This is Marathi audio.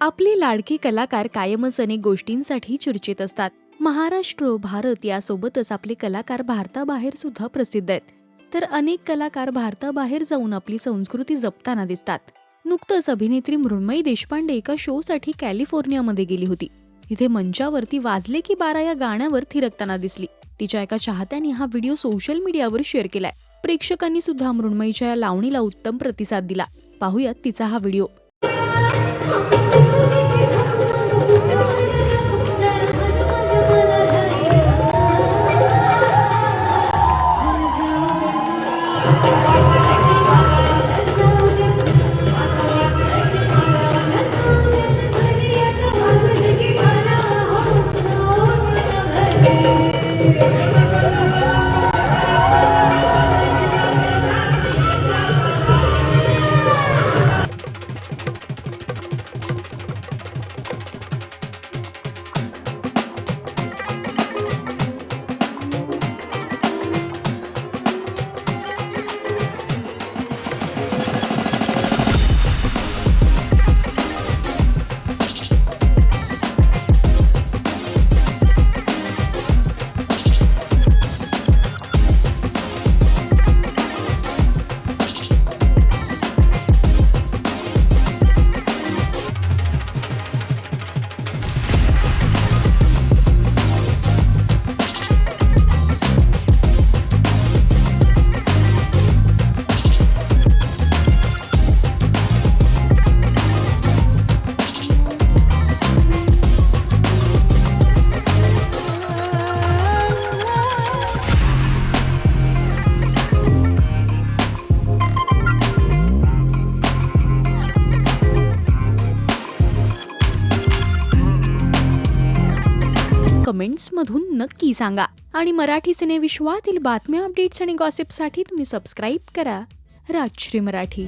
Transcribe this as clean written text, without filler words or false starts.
आपले लाडके कलाकार कायमच अनेक गोष्टींसाठी चर्चेत असतात. महाराष्ट्र, भारत यासोबतच आपले कलाकार भारताबाहेर सुद्धा प्रसिद्ध आहेत. तर अनेक कलाकार भारताबाहेर जाऊन आपली संस्कृती जपताना दिसतात. नुकतंच अभिनेत्री मृण्मयी देशपांडे एका शो साठी कॅलिफोर्नियामध्ये गेली होती. तिथे मंचावरती वाजले की 12 या गाण्यावर थिरकताना दिसली. तिच्या एका चाहत्याने हा व्हिडिओ सोशल मीडियावर शेअर केलाय. प्रेक्षकांनी सुद्धा मृण्मयीच्या या लावणीला उत्तम प्रतिसाद दिला. पाहूयात तिचा हा व्हिडिओ. कमेंट्समधून नक्की सांगा आणि मराठी सिनेविश्वातील बातम्या, अपडेट्स आणि गॉसिपसाठी तुम्ही सबस्क्राईब करा राजश्री मराठी.